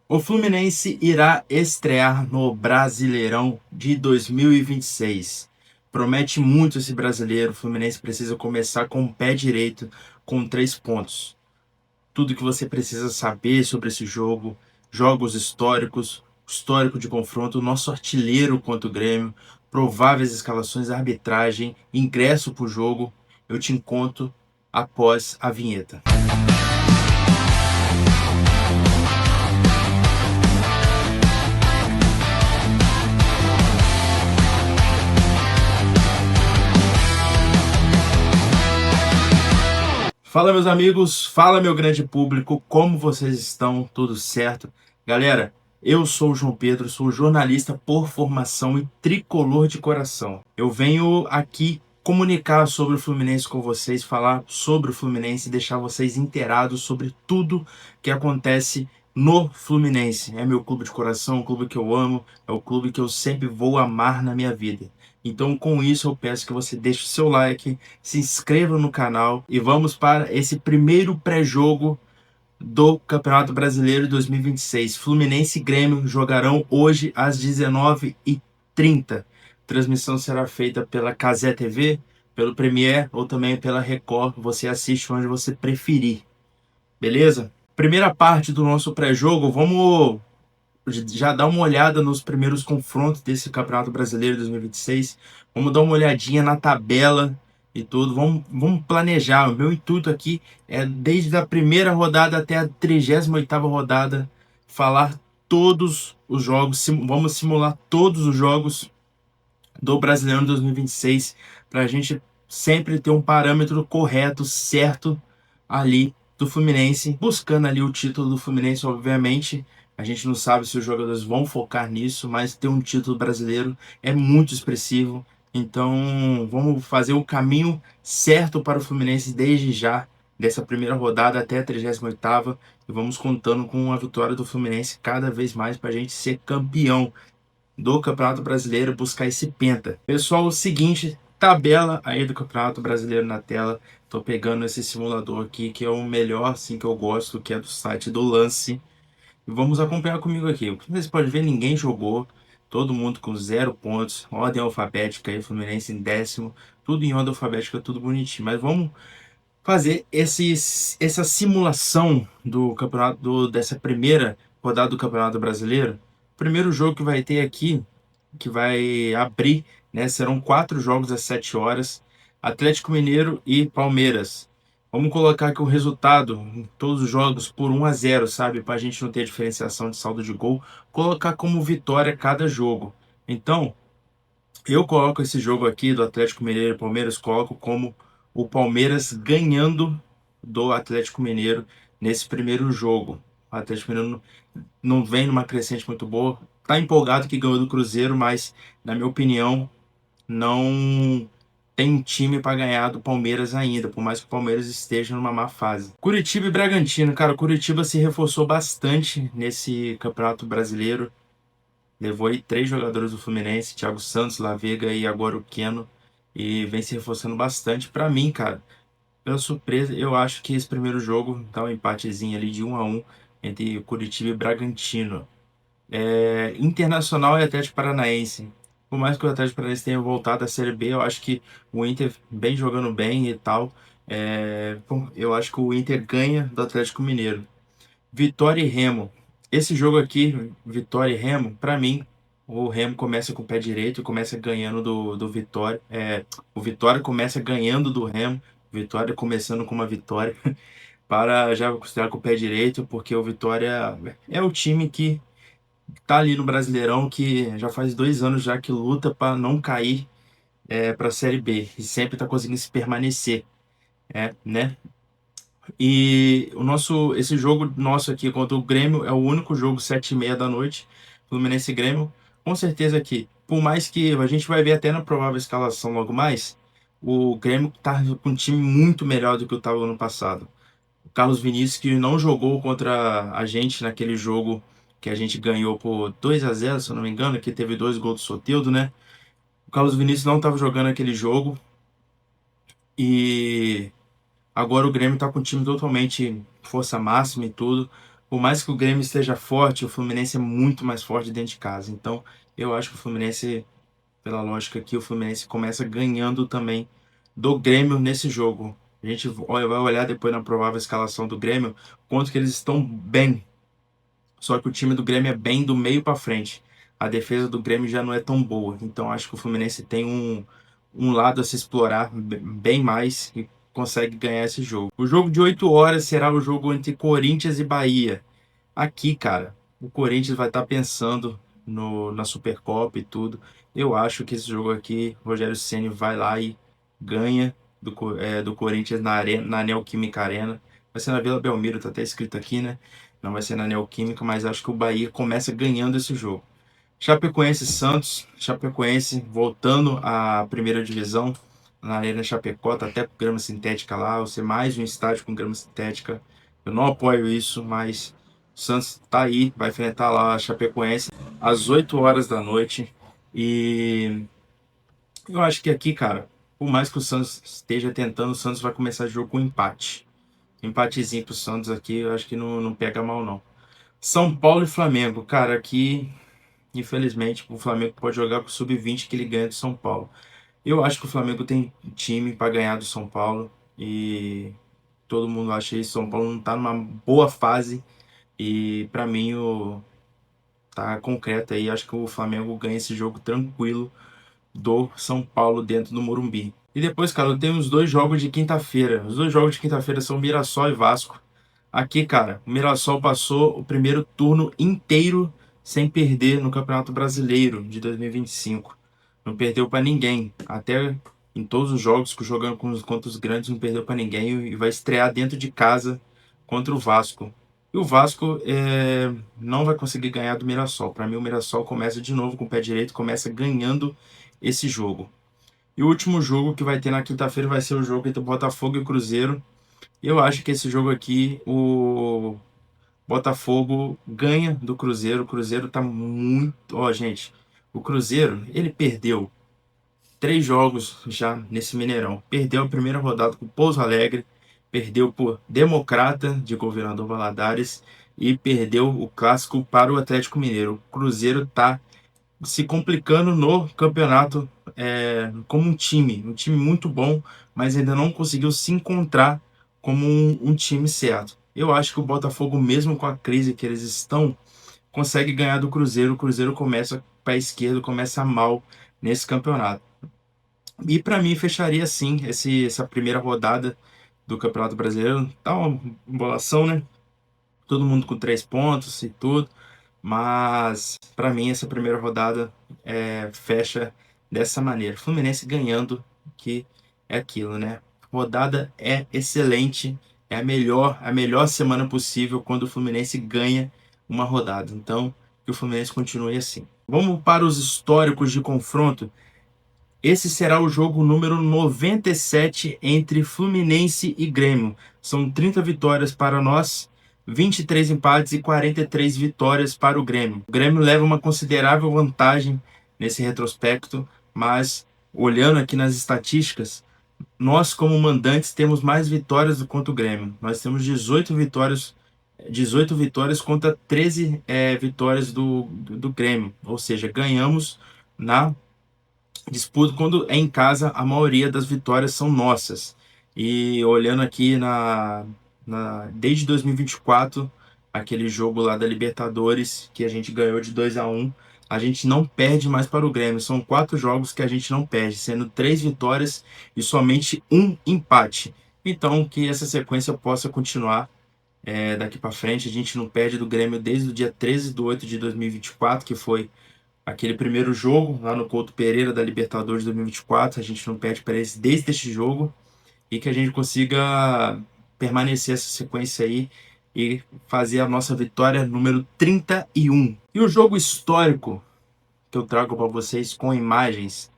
O Fluminense irá estrear no Brasileirão de 2026. Promete muito esse brasileiro. O Fluminense precisa começar com o pé direito, com 3 pontos. Tudo que você precisa saber sobre esse jogo, jogos históricos, histórico de confronto, nosso artilheiro contra o Grêmio, prováveis escalações, arbitragem, ingresso para o jogo. Eu te conto após a vinheta. Fala, meus amigos, fala, meu grande público, como vocês estão? Tudo certo? Galera, eu sou o João Pedro, sou jornalista por formação e tricolor de coração. Eu venho aqui comunicar sobre o Fluminense com vocês, falar sobre o Fluminense e deixar vocês inteirados sobre tudo que acontece no Fluminense. É meu clube de coração, o clube que eu amo, é o clube que eu sempre vou amar na minha vida. Então, com isso, eu peço que você deixe o seu like, se inscreva no canal e vamos para esse primeiro pré-jogo do Campeonato Brasileiro 2026. Fluminense e Grêmio jogarão hoje às 19h30. Transmissão será feita pela Cazé TV, pelo Premiere ou também pela Record. Você assiste onde você preferir, beleza? Primeira parte do nosso pré-jogo, vamos já dar uma olhada nos primeiros confrontos desse Campeonato Brasileiro 2026. Vamos dar uma olhadinha na tabela e tudo. Vamos planejar. O meu intuito aqui é, desde a primeira rodada até a 38ª rodada, falar todos os jogos. Vamos simular todos os jogos do Brasileirão 2026 para a gente sempre ter um parâmetro correto, certo ali do Fluminense, buscando ali o título do Fluminense, obviamente. A gente não sabe se os jogadores vão focar nisso, mas ter um título brasileiro é muito expressivo. Então, vamos fazer o caminho certo para o Fluminense desde já, dessa primeira rodada até a 38ª, e vamos contando com a vitória do Fluminense cada vez mais para a gente ser campeão do Campeonato Brasileiro, buscar esse penta. Pessoal, o seguinte, tabela aí do Campeonato Brasileiro na tela. Tô pegando esse simulador aqui, que é o melhor, assim, que eu gosto, que é do site do Lance. E vamos acompanhar comigo aqui. Como vocês podem ver, ninguém jogou. Todo mundo com 0 pontos. Ordem alfabética aí, Fluminense em 10º. Tudo em ordem alfabética, tudo bonitinho. Mas vamos fazer essa simulação do campeonato, dessa primeira rodada do Campeonato Brasileiro. O primeiro jogo que vai ter aqui, que vai abrir, né? Serão 4 jogos às 7 horas. Atlético Mineiro e Palmeiras. Vamos colocar aqui o resultado em todos os jogos por 1-0, sabe? Para a gente não ter diferenciação de saldo de gol. Colocar como vitória cada jogo. Então, eu coloco esse jogo aqui do Atlético Mineiro e Palmeiras, coloco como o Palmeiras ganhando do Atlético Mineiro nesse primeiro jogo. O Atlético Mineiro não vem numa crescente muito boa. Tá empolgado que ganhou do Cruzeiro, mas, na minha opinião, não tem time para ganhar do Palmeiras ainda, por mais que o Palmeiras esteja numa má fase. Curitiba e Bragantino, cara, o Curitiba se reforçou bastante nesse Campeonato Brasileiro. Levou aí 3 jogadores do Fluminense, Thiago Santos, La Vega e agora o Keno, e vem se reforçando bastante. Para mim, cara, pela surpresa, eu acho que esse primeiro jogo dá um empatezinho ali de 1-1 entre Curitiba e Bragantino. Internacional e Atlético Paranaense. Por mais que o Atlético Paranaense tenha voltado à Série B, eu acho que o Inter vem jogando bem e tal. Eu acho que o Inter ganha do Atlético Mineiro. Vitória e Remo. Esse jogo aqui, Vitória e Remo, para mim, o Remo começa com o pé direito, começa ganhando do Vitória. O Vitória começa ganhando do Remo, Vitória começando com uma vitória, para já considerar com o pé direito, porque o Vitória é o time que tá ali no Brasileirão, que já faz 2 anos já que luta para não cair para a Série B, e sempre tá conseguindo se permanecer, né? E esse jogo nosso aqui contra o Grêmio é o único jogo 7h30 da noite, Fluminense e Grêmio. Com certeza que, por mais que a gente vai ver até na provável escalação logo mais, o Grêmio tá com um time muito melhor do que o tava ano passado. O Carlos Vinícius, que não jogou contra a gente naquele jogo que a gente ganhou por 2-0, se eu não me engano, que teve 2 gols do Soteldo, né? O Carlos Vinícius não estava jogando aquele jogo e agora o Grêmio tá com o time totalmente força máxima e tudo. Por mais que o Grêmio esteja forte, o Fluminense é muito mais forte dentro de casa. Então, eu acho que o Fluminense, pela lógica aqui, o Fluminense começa ganhando também do Grêmio nesse jogo. A gente vai olhar depois na provável escalação do Grêmio, quanto que eles estão bem. Só que o time do Grêmio é bem do meio para frente. A defesa do Grêmio já não é tão boa. Então acho que o Fluminense tem um lado a se explorar bem mais e consegue ganhar esse jogo. O jogo de 8 horas será o jogo entre Corinthians e Bahia. Aqui, cara, o Corinthians vai estar pensando na Supercopa e tudo. Eu acho que esse jogo aqui, Rogério Ceni vai lá e ganha do Corinthians na Neoquímica Arena. Vai ser na Vila Belmiro, tá até escrito aqui, né? Não vai ser na Neoquímica, mas acho que o Bahia começa ganhando esse jogo. Chapecoense e Santos, Chapecoense voltando à primeira divisão na Arena Chapecó, tá até com grama sintética lá, vai ser mais um estádio com grama sintética. Eu não apoio isso, mas o Santos tá aí, vai enfrentar lá a Chapecoense às 8 horas da noite. E eu acho que aqui, cara, por mais que o Santos esteja tentando, o Santos vai começar o jogo com empate. Empatezinho pro Santos aqui, eu acho que não pega mal, não. São Paulo e Flamengo, cara, aqui, infelizmente, o Flamengo pode jogar com o sub-20 que ele ganha do São Paulo. Eu acho que o Flamengo tem time para ganhar do São Paulo e todo mundo acha isso. São Paulo não tá numa boa fase e para mim tá concreto aí. Acho que o Flamengo ganha esse jogo tranquilo do São Paulo dentro do Morumbi. E depois, cara, eu tenho os dois jogos de quinta-feira. Os dois jogos de quinta-feira são Mirassol e Vasco. Aqui, cara, o Mirassol passou o primeiro turno inteiro sem perder no Campeonato Brasileiro de 2025. Não perdeu para ninguém. Até em todos os jogos que jogando contra os grandes, não perdeu para ninguém e vai estrear dentro de casa contra o Vasco. E o Vasco não vai conseguir ganhar do Mirassol. Para mim, o Mirassol começa de novo com o pé direito, começa ganhando esse jogo. E o último jogo que vai ter na quinta-feira vai ser o jogo entre o Botafogo e o Cruzeiro. Eu acho que esse jogo aqui, o Botafogo ganha do Cruzeiro. O Cruzeiro tá muito. Ó, gente, o Cruzeiro, ele perdeu 3 jogos já nesse Mineirão. Perdeu a primeira rodada com o Pouso Alegre, perdeu por Democrata de Governador Valadares e perdeu o clássico para o Atlético Mineiro. O Cruzeiro tá se complicando no campeonato como um time muito bom, mas ainda não conseguiu se encontrar como um time certo. Eu acho que o Botafogo, mesmo com a crise que eles estão, consegue ganhar do Cruzeiro. O Cruzeiro começa para a esquerda, começa mal nesse campeonato. E para mim fecharia assim essa primeira rodada do Campeonato Brasileiro. Tá uma embolação, né? Todo mundo com 3 pontos e tudo. Mas para mim essa primeira rodada fecha dessa maneira. Fluminense ganhando, que é aquilo, né? Rodada é excelente, é a melhor semana possível quando o Fluminense ganha uma rodada. Então, que o Fluminense continue assim. Vamos para os históricos de confronto. Esse será o jogo número 97 entre Fluminense e Grêmio. São 30 vitórias para nós, 23 empates e 43 vitórias para o Grêmio. O Grêmio leva uma considerável vantagem nesse retrospecto, mas olhando aqui nas estatísticas, nós como mandantes temos mais vitórias do quanto o Grêmio. Nós temos 18 vitórias contra 13 vitórias do Grêmio. Ou seja, ganhamos na disputa. Quando é em casa, a maioria das vitórias são nossas. E olhando aqui desde 2024, aquele jogo lá da Libertadores, que a gente ganhou de 2-1, a gente não perde mais para o Grêmio. São 4 jogos que a gente não perde, sendo 3 vitórias e somente um empate. Então, que essa sequência possa continuar daqui para frente. A gente não perde do Grêmio desde o dia 13/8/2024, que foi aquele primeiro jogo lá no Couto Pereira da Libertadores de 2024. A gente não perde para eles desde este jogo e que a gente consiga permanecer essa sequência aí e fazer a nossa vitória número 31. E o jogo histórico que eu trago para vocês com imagens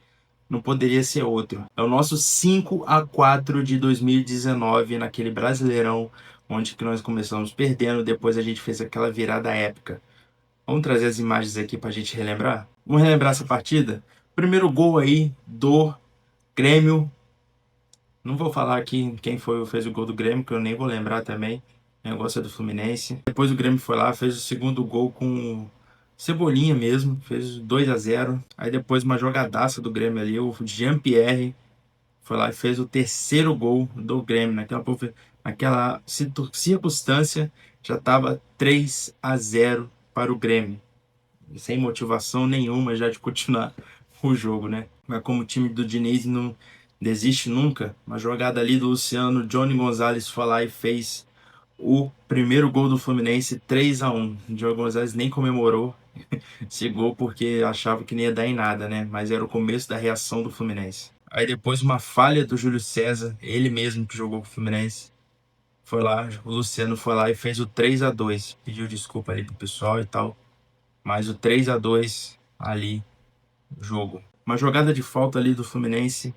não poderia ser outro. É o nosso 5-4 de 2019 naquele Brasileirão, onde que nós começamos perdendo, depois a gente fez aquela virada épica. Vamos trazer as imagens aqui para a gente relembrar? Vamos relembrar essa partida? Primeiro gol aí do Grêmio. Não vou falar aqui quem fez o gol do Grêmio, que eu nem vou lembrar também. o negócio é do Fluminense. Depois o Grêmio foi lá, fez o segundo gol com Cebolinha mesmo, fez 2-0. Aí depois uma jogadaça do Grêmio ali, o Jean-Pierre foi lá e fez o terceiro gol do Grêmio. Naquela circunstância já estava 3-0 para o Grêmio. Sem motivação nenhuma já de continuar o jogo, né? Mas como o time do Diniz não desiste nunca, uma jogada ali do Luciano, Johnny Gonzalez foi lá e fez o primeiro gol do Fluminense, 3-1. O Johnny Gonzalez nem comemorou esse gol porque achava que não ia dar em nada, né? Mas era o começo da reação do Fluminense. Aí depois uma falha do Júlio César, ele mesmo que jogou com o Fluminense, foi lá, o Luciano foi lá e fez o 3-2. Pediu desculpa ali pro pessoal e tal, mas o 3-2 ali, jogo. Uma jogada de falta ali do Fluminense,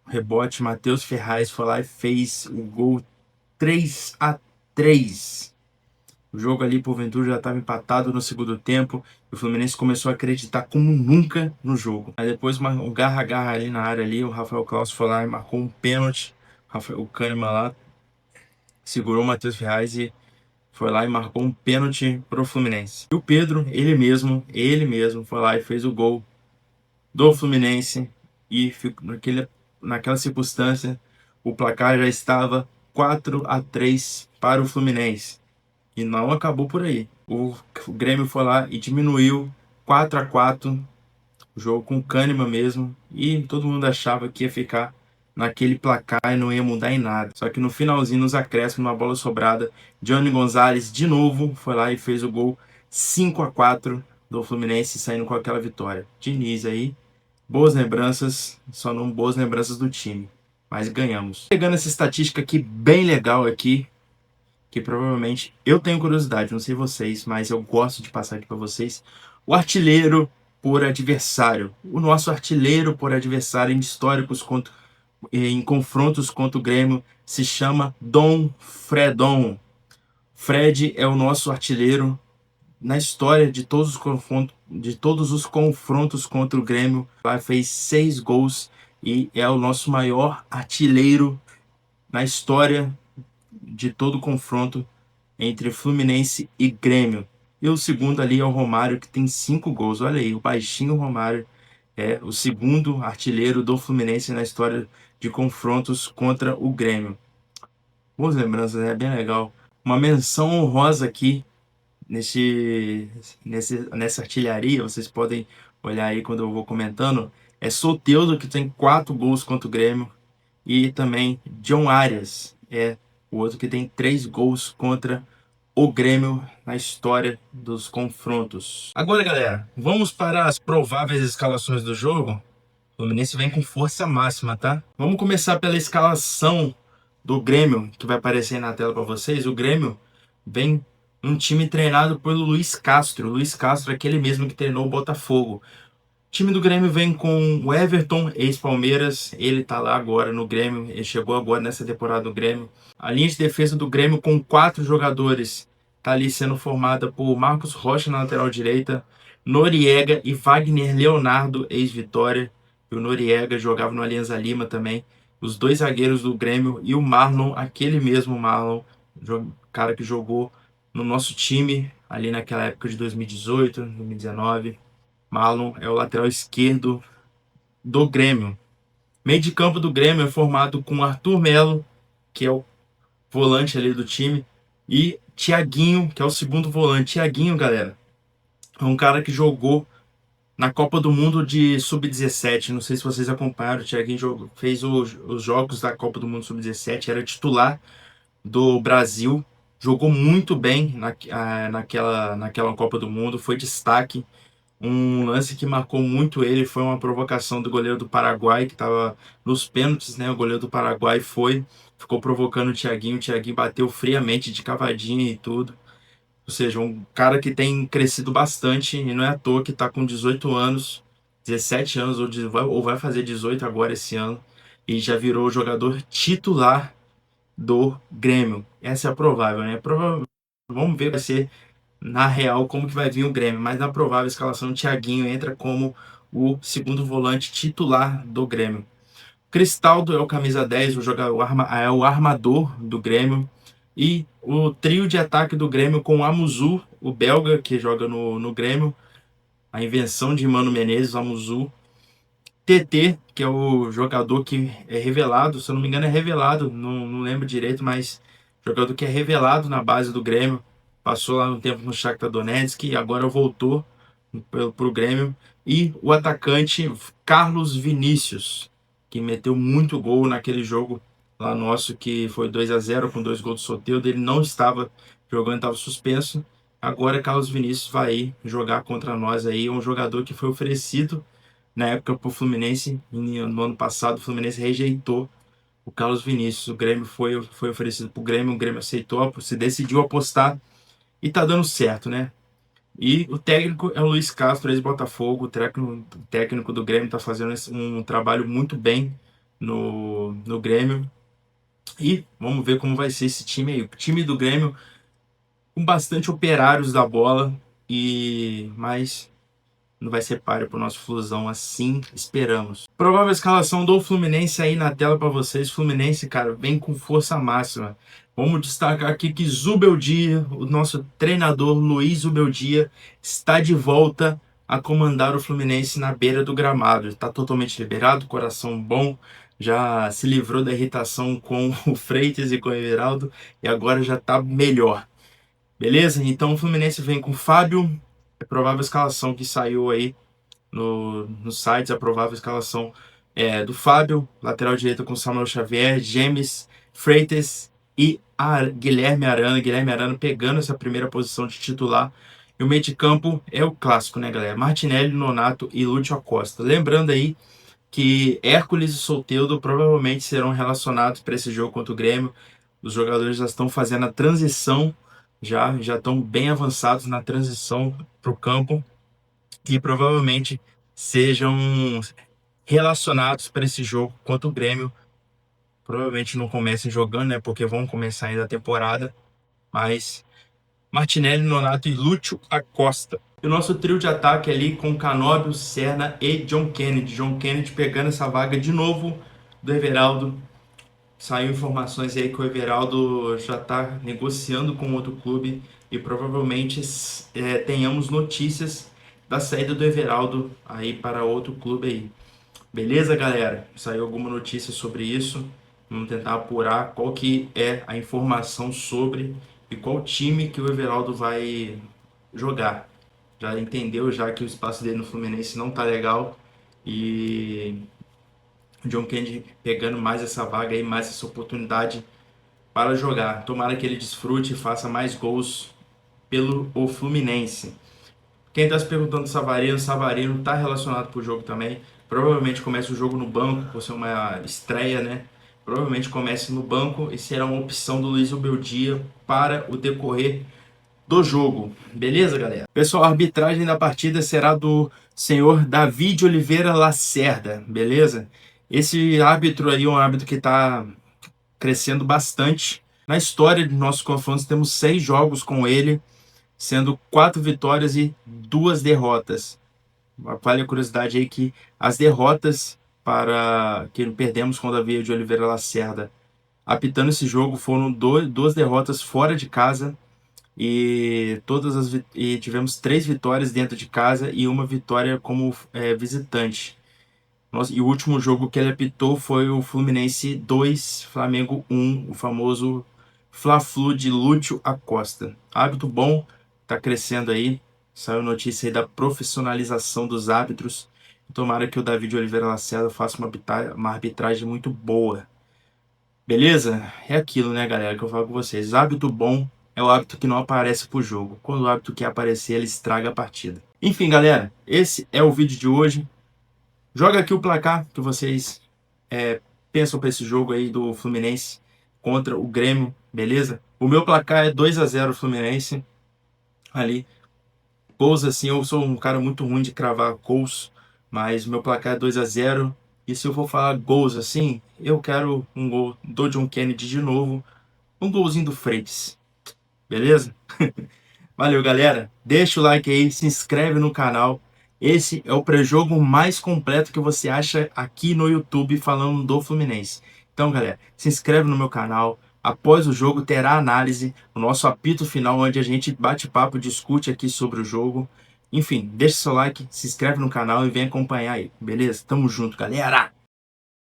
rebote, Matheus Ferraz foi lá e fez o gol 3-3. O jogo ali, porventura, já estava empatado no segundo tempo. E o Fluminense começou a acreditar como nunca no jogo. Aí depois um garra-garra ali na área ali, o Rafael Claus foi lá e marcou um pênalti. O Kahneman lá segurou o Matheus Ferraz e foi lá e marcou um pênalti pro Fluminense. E o Pedro, ele mesmo foi lá e fez o gol do Fluminense. E naquela circunstância, o placar já estava 4-3 para o Fluminense. E não acabou por aí. O Grêmio foi lá e diminuiu 4-4, o jogo com o Kahneman mesmo, e todo mundo achava que ia ficar naquele placar e não ia mudar em nada. Só que no finalzinho, nos acréscimos, uma bola sobrada, Johnny Gonzalez de novo foi lá e fez o gol 5-4 do Fluminense, saindo com aquela vitória. Diniz aí, boas lembranças, só não boas lembranças do time, mas ganhamos. Pegando essa estatística aqui bem legal aqui, que provavelmente eu tenho curiosidade, não sei vocês, mas eu gosto de passar aqui para vocês. O artilheiro por adversário. O nosso artilheiro por adversário em históricos em confrontos contra o Grêmio se chama Dom Fredon. Fred é o nosso artilheiro na história de todos os confrontos contra o Grêmio. Lá fez 6 gols e é o nosso maior artilheiro na história de todo confronto entre Fluminense e Grêmio. E o segundo ali é o Romário, que tem 5 gols. Olha aí, o baixinho Romário é o segundo artilheiro do Fluminense na história de confrontos contra o Grêmio. Boas lembranças, é bem legal. Uma menção honrosa aqui nessa artilharia, vocês podem olhar aí quando eu vou comentando, é Soteldo, que tem 4 gols contra o Grêmio, e também John Arias, o outro que tem 3 gols contra o Grêmio na história dos confrontos. Agora, galera, vamos para as prováveis escalações do jogo. O Fluminense vem com força máxima, tá? Vamos começar pela escalação do Grêmio, que vai aparecer aí na tela para vocês. O Grêmio vem um time treinado pelo Luiz Castro. O Luiz Castro é aquele mesmo que treinou o Botafogo. O time do Grêmio vem com o Everton, ex-Palmeiras. Ele tá lá agora no Grêmio. Ele chegou agora nessa temporada do Grêmio. A linha de defesa do Grêmio com 4 jogadores tá ali sendo formada por Marcos Rocha na lateral direita, Noriega e Wagner Leonardo, ex-Vitória. E o Noriega jogava no Alianza Lima também. Os 2 zagueiros do Grêmio e o Marlon, aquele mesmo Marlon, cara que jogou no nosso time ali naquela época de 2018, 2019. Marlon é o lateral esquerdo do Grêmio. Meio de campo do Grêmio é formado com Arthur Melo, que é o volante ali do time, e Thiaguinho, que é o segundo volante. Thiaguinho, galera, é um cara que jogou na Copa do Mundo de Sub-17. Não sei se vocês acompanharam. O Thiaguinho fez os jogos da Copa do Mundo Sub-17, era titular do Brasil, jogou muito bem naquela Copa do Mundo, foi destaque. Um lance que marcou muito ele foi uma provocação do goleiro do Paraguai, que estava nos pênaltis, né? O goleiro do Paraguai ficou provocando o Thiaguinho bateu friamente de cavadinha e tudo. Ou seja, um cara que tem crescido bastante e não é à toa que está com 18 anos, 17 anos, ou vai fazer 18 agora esse ano, e já virou jogador titular do Grêmio. Essa é a provável, né? Vamos ver, vai ser na real como que vai vir o Grêmio, mas na provável escalação o Thiaguinho entra como o segundo volante titular do Grêmio. Cristaldo é o camisa 10, é o armador do Grêmio. E o trio de ataque do Grêmio com o Amuzu, o belga que joga no Grêmio, a invenção de Mano Menezes, o Amuzu. TT, que é o jogador que é revelado, se eu não me engano é revelado, não lembro direito, mas jogador que é revelado na base do Grêmio, passou lá um tempo no Shakhtar Donetsk e agora voltou para o Grêmio. E o atacante Carlos Vinícius, que meteu muito gol naquele jogo lá nosso, que foi 2-0 com 2 gols do Soteldo. Ele não estava jogando, estava suspenso. Agora Carlos Vinícius vai jogar contra nós aí, um jogador que foi oferecido na época para o Fluminense. No ano passado o Fluminense rejeitou o Carlos Vinícius. O Grêmio foi oferecido para o Grêmio aceitou, se decidiu apostar e tá dando certo, né? E o técnico é o Luiz Castro, ex-Botafogo. O técnico do Grêmio está fazendo um trabalho muito bem no Grêmio. E vamos ver como vai ser esse time aí. O time do Grêmio com bastante operários da bola, mas não vai ser páreo para o nosso Flusão, assim esperamos. Provável escalação do Fluminense aí na tela para vocês. Fluminense, cara, vem com força máxima. Vamos destacar aqui que Zubeldia, o nosso treinador Luiz Zubeldia, está de volta a comandar o Fluminense na beira do gramado. Está totalmente liberado, coração bom, já se livrou da irritação com o Freitas e com o Everaldo e agora já está melhor. Beleza? Então o Fluminense vem com Fábio, é provável escalação que saiu aí nos sites, a provável escalação do Fábio, lateral direito com Samuel Xavier, James, Freitas e Guilherme Arana. Guilherme Arana pegando essa primeira posição de titular. E o meio de campo é o clássico, né, galera? Martinelli, Nonato e Lúcio Acosta. Lembrando aí que Hércules e Soteldo provavelmente serão relacionados para esse jogo contra o Grêmio. Os jogadores já estão fazendo a transição, já estão bem avançados na transição para o campo e provavelmente sejam relacionados para esse jogo contra o Grêmio. Provavelmente não comecem jogando, né? Porque vão começar ainda a temporada. Mas Martinelli, Nonato e Lúcio Acosta. E o nosso trio de ataque ali com Canóbio, Serna e John Kennedy. John Kennedy pegando essa vaga de novo do Everaldo. Saiu informações aí que o Everaldo já está negociando com outro clube e provavelmente tenhamos notícias da saída do Everaldo aí para outro clube aí. Beleza, galera? Saiu alguma notícia sobre isso? Vamos tentar apurar qual que é a informação sobre e qual time que o Everaldo vai jogar. Já entendeu já que o espaço dele no Fluminense não tá legal e o John Kennedy pegando mais essa vaga aí, mais essa oportunidade para jogar. Tomara que ele desfrute e faça mais gols pelo o Fluminense. Quem está se perguntando do Savarino está relacionado para o jogo também. Provavelmente comece o jogo no banco, por ser uma estreia, né? Provavelmente comece no banco e será uma opção do Luiz Obeldia para o decorrer do jogo. Beleza, galera? Pessoal, a arbitragem da partida será do senhor David Oliveira Lacerda, beleza? Esse árbitro aí é um árbitro que está crescendo bastante. Na história de nossos confrontos, temos 6 jogos com ele, sendo 4 vitórias e 2 derrotas. Vale a curiosidade aí que as derrotas para que perdemos com o Davi de Oliveira Lacerda apitando esse jogo foram 2 derrotas fora de casa e tivemos 3 vitórias dentro de casa e uma vitória como visitante. E o último jogo que ele apitou foi o Fluminense 2, Flamengo 1, o famoso Fla-Flu de Lúcio Acosta. Hábito bom, tá crescendo aí. Saiu notícia aí da profissionalização dos árbitros. Tomara que o David Oliveira Lacerda faça uma arbitragem muito boa. Beleza? É aquilo, né, galera, que eu falo com vocês. Hábito bom é o hábito que não aparece pro jogo. Quando o hábito quer aparecer, ele estraga a partida. Enfim, galera, esse é o vídeo de hoje. Joga aqui o placar que vocês pensam para esse jogo aí do Fluminense contra o Grêmio, beleza? O meu placar é 2-0 Fluminense. Ali, gols assim, eu sou um cara muito ruim de cravar gols, mas meu placar é 2-0. E se eu for falar gols assim, eu quero um gol do John Kennedy de novo, um golzinho do Freitas, beleza? Valeu, galera. Deixa o like aí, se inscreve no canal. Esse é o pré-jogo mais completo que você acha aqui no YouTube falando do Fluminense. Então, galera, se inscreve no meu canal, Após o jogo terá análise, o nosso apito final, onde a gente bate papo, discute aqui sobre o jogo. Enfim, deixa seu like, se inscreve no canal e vem acompanhar aí, beleza? Tamo junto, galera!